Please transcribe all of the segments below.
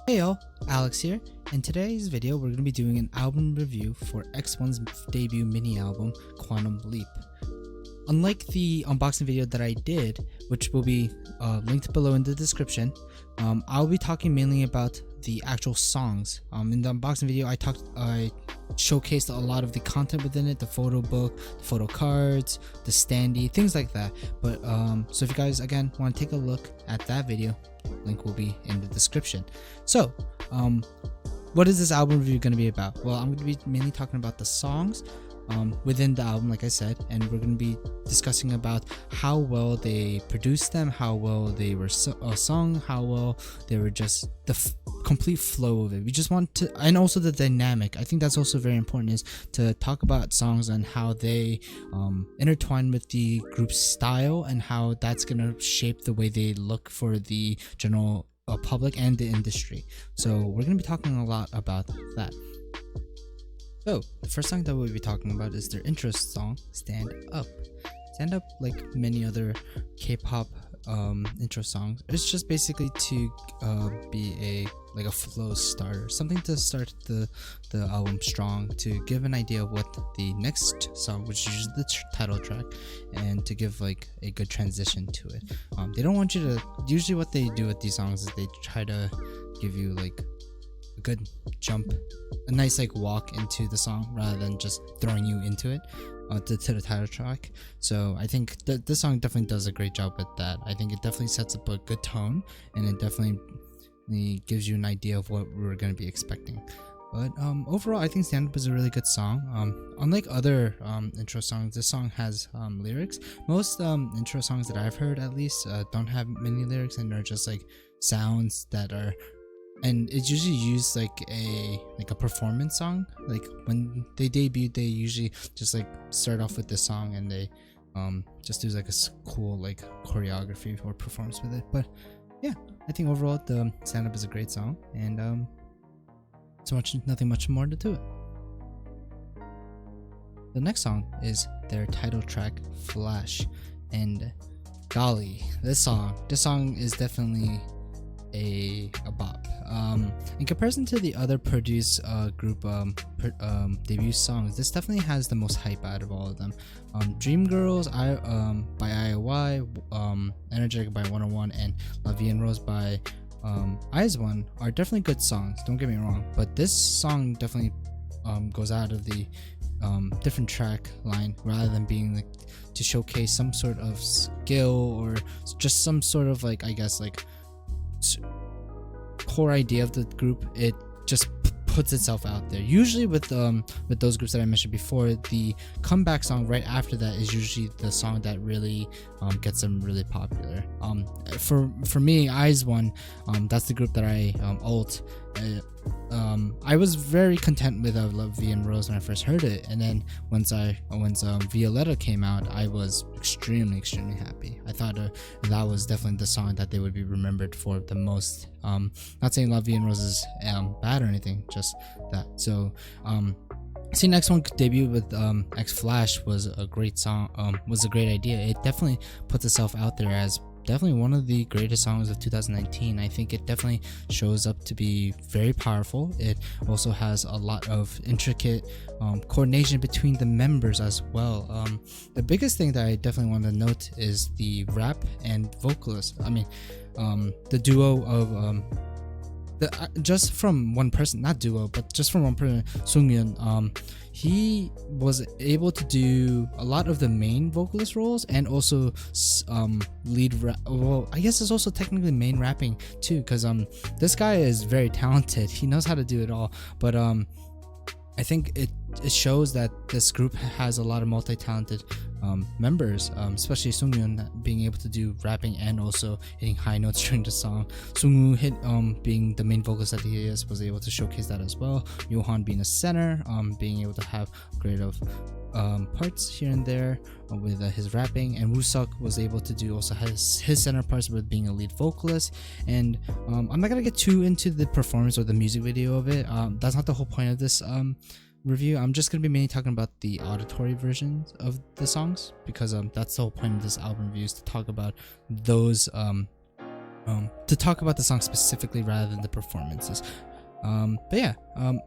Hey y'all, Alex here. In today's video, we're going to be doing an album review for X1's debut mini album, Quantum Leap. Unlike the unboxing video that I did, which will be linked below in the description, I'll be talking mainly about the actual songs. In the unboxing video, I showcased a lot of the content within it, the photo book, the photo cards, the standee, things like that. But so if you guys again want to take a look at that video, link will be in the description. So what is this album review going to be about? Well, I'm going to be mainly talking about the songs within the album, like I said, and we're going to be discussing about how well they produced them, how well they were sung, how well they were just the complete flow of it. We just want to, and also the dynamic. I think that's also very important, is to talk about songs and how they intertwine with the group's style and how that's going to shape the way they look for the general public and the industry. So we're going to be talking a lot about that. So, the first song that we'll be talking about is their intro song, Stand Up. Stand Up, like many other K-pop intro songs, it's just basically to be a flow starter, something to start the album strong, to give an idea of what the next song, which is the title track, and to give like a good transition to it. They don't want you to, usually what they do with these songs is they try to give you like a good jump, a nice like walk into the song rather than just throwing you into it to the title track. So I think this song definitely does a great job with that. I think it definitely sets up a good tone, and it definitely gives you an idea of what we're going to be expecting. But overall, I think Stand Up is a really good song. Unlike other intro songs, this song has lyrics. Most intro songs that I've heard, at least, don't have many lyrics, and they're just like sounds that are, and it's usually used like a performance song. Like when they debut, they usually just like start off with this song, and they just do like a cool like choreography or performance with it. But yeah, I think overall the Stand Up is a great song, and nothing much more to it. The next song is their title track, Flash, and Golly. This song is definitely a bop. In comparison to the other produced group debut songs, this definitely has the most hype out of all of them. Dream Girls by IOI, Energetic by 101, and La Vie en Rose by IZ*ONE are definitely good songs, don't get me wrong, but this song definitely goes out of the different track line rather than being like to showcase some sort of skill or just some sort of like, I guess, like core idea of the group. It just puts itself out there. Usually with those groups that I mentioned before, the comeback song right after that is usually the song that really gets them really popular. For me, IZ*ONE, that's the group that I ult. I was very content with La Vie en Rose when I first heard it, and then once Violetta came out, I was extremely happy. I thought that was definitely the song that they would be remembered for the most. Not saying La Vie en Rose is bad or anything, just that. So seeing X1 debut with X Flash was a great song, was a great idea. It definitely puts itself out there as definitely one of the greatest songs of 2019. I think it definitely shows up to be very powerful. It also has a lot of intricate coordination between the members as well. The biggest thing that I definitely want to note is the rap and vocalist. I mean, the duo of just from one person, not duo, but just from one person, Sungyeon. He was able to do a lot of the main vocalist roles and also lead rap. Well, I guess it's also technically main rapping too, because this guy is very talented. He knows how to do it all. But I think it shows that this group has a lot of multi-talented members, especially Sungyeon being able to do rapping and also hitting high notes during the song. Sungwoo being the main vocalist that he is, was able to showcase that as well. Yohan being a center, being able to have great of parts here and there with his rapping, and Woosuk was able to do also his center parts with being a lead vocalist. And I'm not gonna get too into the performance or the music video of it. That's not the whole point of this review. I'm just gonna be mainly talking about the auditory versions of the songs, because that's the whole point of this album review, is to talk about those to talk about the song specifically rather than the performances. But yeah,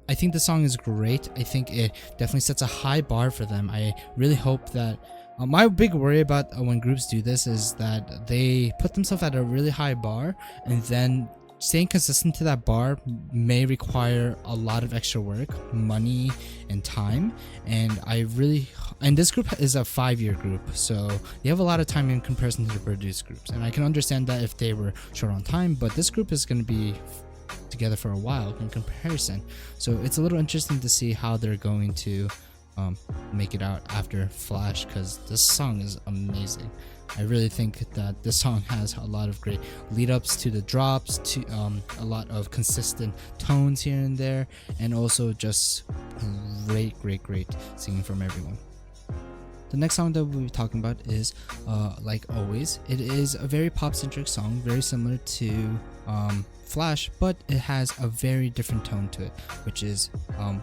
I think the song is great. I think it definitely sets a high bar for them. I really hope that my big worry about when groups do this is that they put themselves at a really high bar, and then staying consistent to that bar may require a lot of extra work, money, and time. And this group is a 5-year group, so they have a lot of time in comparison to the produced groups. And I can understand that if they were short on time, but this group is going to be together for a while in comparison, so it's a little interesting to see how they're going to make it out after Flash, because this song is amazing. I really think that this song has a lot of great lead ups to the drops, to a lot of consistent tones here and there, and also just great singing from everyone. The next song that we'll be talking about is Like Always. It is a very pop-centric song, very similar to Flash, but it has a very different tone to it, which is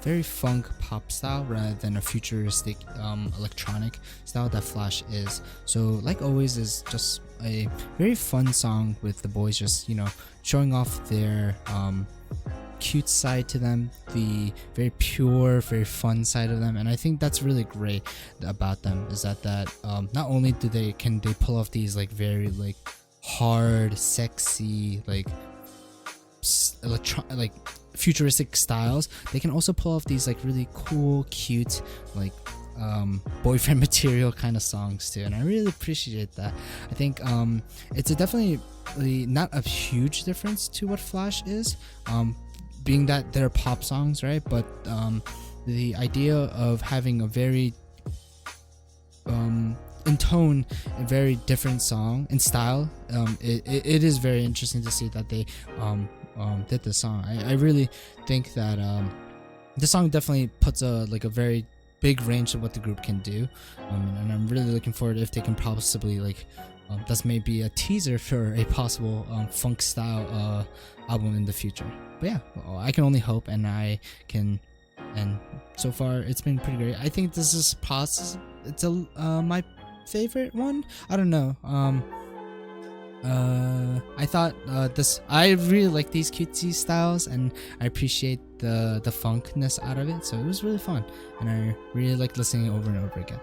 very funk pop style rather than a futuristic electronic style that Flash is. So Like Always is just a very fun song with the boys just, you know, showing off their cute side to them, the very pure, very fun side of them. And I think that's really great about them, is that not only can they pull off these like very like hard, sexy, like futuristic styles, they can also pull off these like really cool, cute, like boyfriend material kind of songs too, and I really appreciate that. I think it's definitely not a huge difference to what Flash is, being that they're pop songs, right? But the idea of having a very in tone a very different song in style, it is very interesting to see that they did the song. I really think that the song definitely puts a very big range of what the group can do, and I'm really looking forward if they can possibly that's maybe a teaser for a possible funk style album in the future. But yeah, I can only hope, and so far it's been pretty great. I think this is it's my favorite one. I don't know. I thought I really like these cutesy styles, and I appreciate the funkness out of it, so it was really fun, and I really like listening over and over again.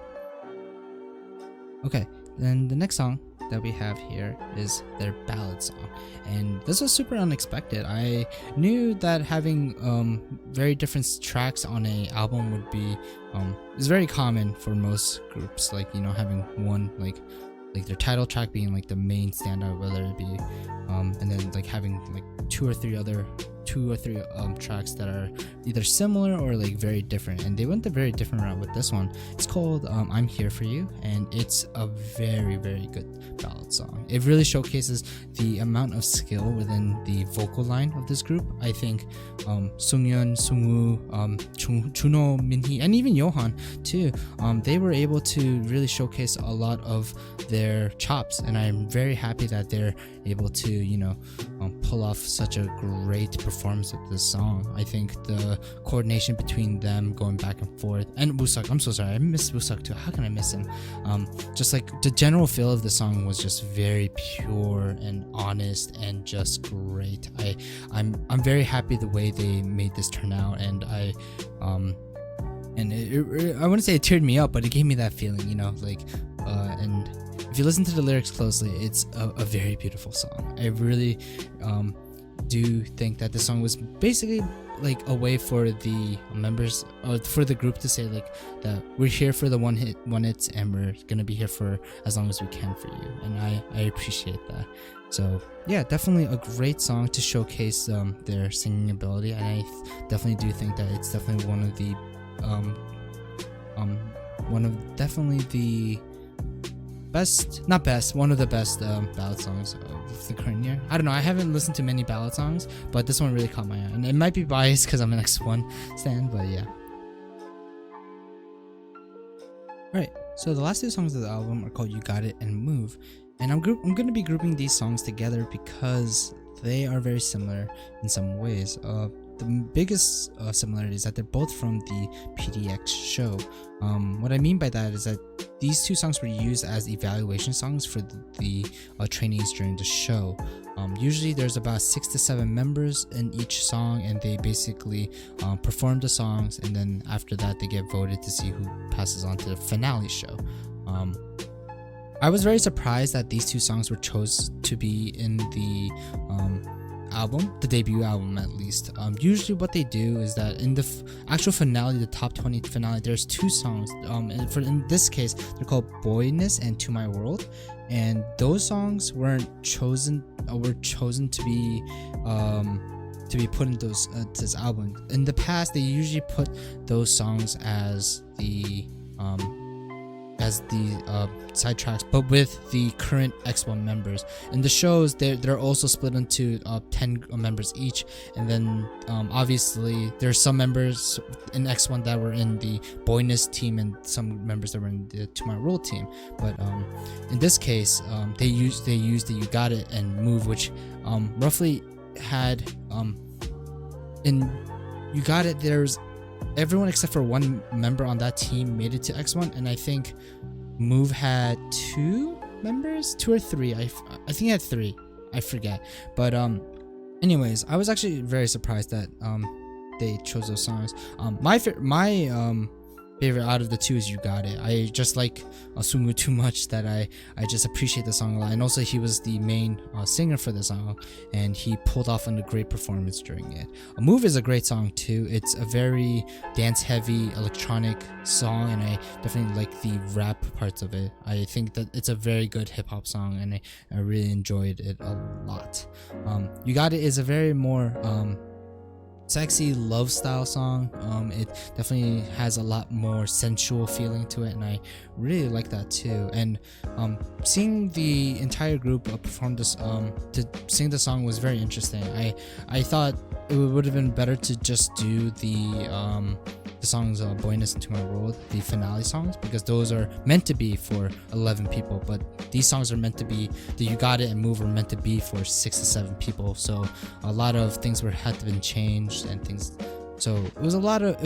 Okay, then the next song that we have here is their ballad song, and this was super unexpected. I knew that having very different tracks on a album would be is very common for most groups, like, you know, having one like their title track being like the main standout, whether it be and then like having like two or three tracks that are either similar or like very different, and they went the very different route with this one. It's called I'm Here For You, and it's a very good ballad song. It really showcases the amount of skill within the vocal line of this group. I think Sungyeon, Sungwoo, Juno, Minhee, and even Johan too, they were able to really showcase a lot of their chops, and I'm very happy that they're able to, you know, pull off such a great performance of this song. I think the coordination between them going back and forth, and Woosak, I'm so sorry, I miss Woosak too, how can I miss him? Just like the general feel of the song was just very pure and honest and just great. I'm very happy the way they made this turn out, and I wouldn't say it teared me up, but it gave me that feeling, you know, like and if you listen to the lyrics closely, it's a very beautiful song. I really do think that the song was basically like a way for the members, or for the group, to say like that we're here for the one hits, and we're gonna be here for as long as we can for you, and I appreciate that. So yeah, definitely a great song to showcase their singing ability, and I definitely do think that it's definitely one of the one of the best ballad songs of the current year. I don't know, I haven't listened to many ballad songs, but this one really caught my eye, and it might be biased because I'm an X1 stan, but yeah. Alright, so the last two songs of the album are called You Got It and Move, and I'm going to be grouping these songs together because they are very similar in some ways. The biggest similarity is that they're both from the PDX show. What I mean by that is that these two songs were used as evaluation songs for the trainees during the show. Usually there's about 6 to 7 members in each song, and they basically perform the songs, and then after that they get voted to see who passes on to the finale show. I was very surprised that these two songs were chosen to be in the album, the debut album at least. Usually what they do is that in the actual finale, the top 20 finale, there's 2 songs. In this case, they're called Boyness and To My World, and those songs weren't chosen, were chosen to be put in this album. In the past, they usually put those songs as the side tracks, but with the current X1 members. In the shows, they're also split into 10 members each, and then obviously there's some members in X1 that were in the Boyness team and some members that were in the To My World team. But in this case, they used the You Got It and Move, which roughly had in You Got It, there's everyone except for one member on that team made it to X1, and I think Move had 2 members, 2 or 3. I think he had 3. I forget. But anyways, I was actually very surprised that they chose those songs. My favorite out of the 2 is You Got It. I just like Sungu too much that I just appreciate the song a lot. And also he was the main singer for the song, and he pulled off a great performance during it. Move is a great song too. It's a very dance heavy electronic song, and I definitely like the rap parts of it. I think that it's a very good hip hop song, and I really enjoyed it a lot. You Got It is a very more sexy love style song. It definitely has a lot more sensual feeling to it, and I really like that too. And seeing the entire group perform this to sing the song was very interesting. I thought it would have been better to just do the songs Boyness and To My World, the finale songs, because those are meant to be for 11 people, but these songs are meant to be, the You Got It and Move are meant to be for 6 to 7 people, so a lot of things had to been changed and things. So it was a lot of,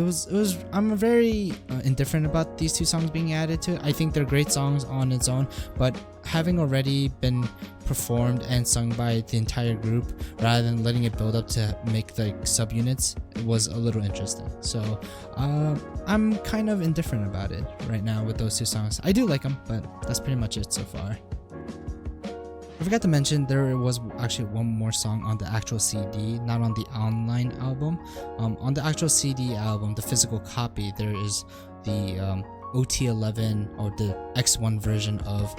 I'm very indifferent about these 2 songs being added to it. I think they're great songs on its own, but having already been performed and sung by the entire group, rather than letting it build up to make like subunits, it was a little interesting. So I'm kind of indifferent about it right now with those 2 songs. I do like them, but that's pretty much it so far. I forgot to mention there was actually one more song on the actual CD, not on the online album. On the actual CD album, the physical copy, there is the OT11 or the X1 version of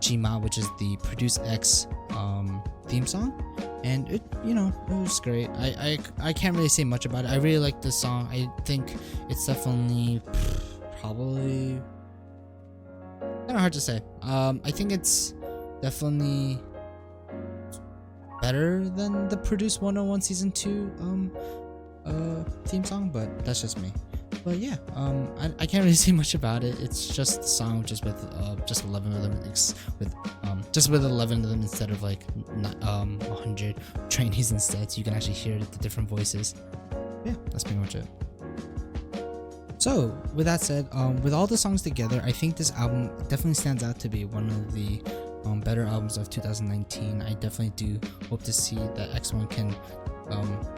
Chima, which is the Produce X theme song, and it was great. I can't really say much about it. I really like this song. I think it's definitely probably kind of hard to say. I think it's definitely better than the Produce 101 Season 2 theme song, but that's just me. But yeah, I can't really say much about it. It's just a song just with 11 of them, with 11 of them instead of like 100 trainees instead, so you can actually hear the different voices. Yeah, that's pretty much it. So with that said, with all the songs together, I think this album definitely stands out to be one of the better albums of 2019. I definitely do hope to see that X1 can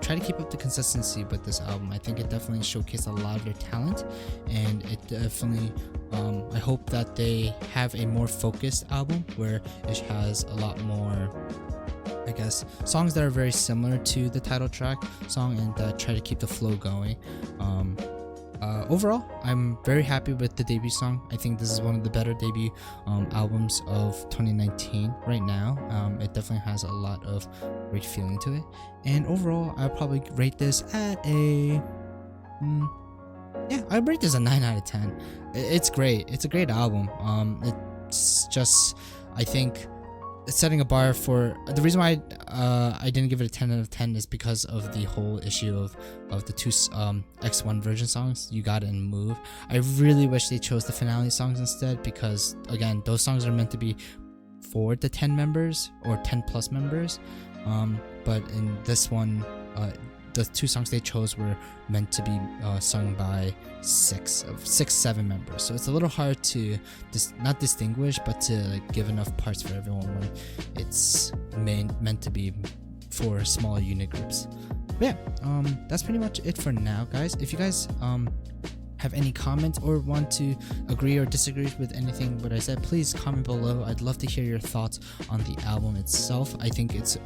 try to keep up the consistency with this album. I think it definitely showcased a lot of their talent, and it definitely I hope that they have a more focused album where it has a lot more, I guess, songs that are very similar to the title track song, and try to keep the flow going. Overall, I'm very happy with the debut song. I think this is one of the better debut albums of 2019 right now. It definitely has a lot of great feeling to it, and overall I'll probably rate this at a I'd rate this a 9 out of 10. It's great. It's a great album. It's just, I think it's setting a bar for the reason why I didn't give it a 10 out of 10 is because of the whole issue of the 2 X1 version songs, You Got It and Move. I really wish they chose the finale songs instead, because again, those songs are meant to be for the 10 members or 10 plus members, but in this one the 2 songs they chose were meant to be sung by 7 members, so it's a little hard to not distinguish, but to like give enough parts for everyone when it's meant to be for smaller unit groups. But yeah, that's pretty much it for now, guys. If you guys have any comments or want to agree or disagree with anything what I said, please comment below. I'd love to hear your thoughts on the album itself. I think it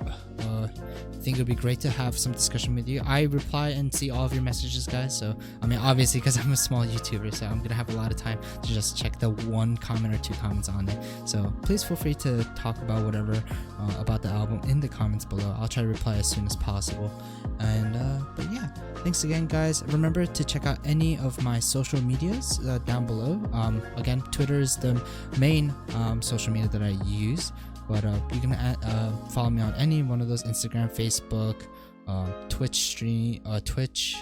would be great to have some discussion with you. I reply and see all of your messages, guys, so I mean, obviously, because I'm a small YouTuber, so I'm gonna have a lot of time to just check the 1 comment or 2 comments on it. So please feel free to talk about whatever about the album in the comments below. I'll try to reply as soon as possible. And but yeah, thanks again, guys. Remember to check out any of my social medias down below. Again, Twitter is the main social media that I use, but you can follow me on any one of those: Instagram, Facebook, Twitch stream, Twitch,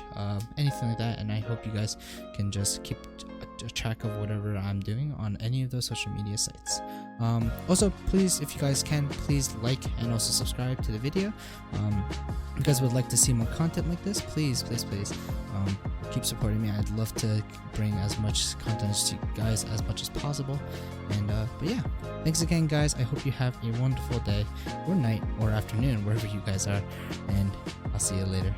anything like that. And I hope you guys can just keep track of whatever I'm doing on any of those social media sites. Also, please, if you guys can, please like and also subscribe to the video. If you guys would like to see more content like this, please keep supporting me. I'd love to bring as much content to you guys as much as possible. And but yeah, thanks again, guys. I hope you have a wonderful day or night or afternoon, wherever you guys are, and I'll see you later.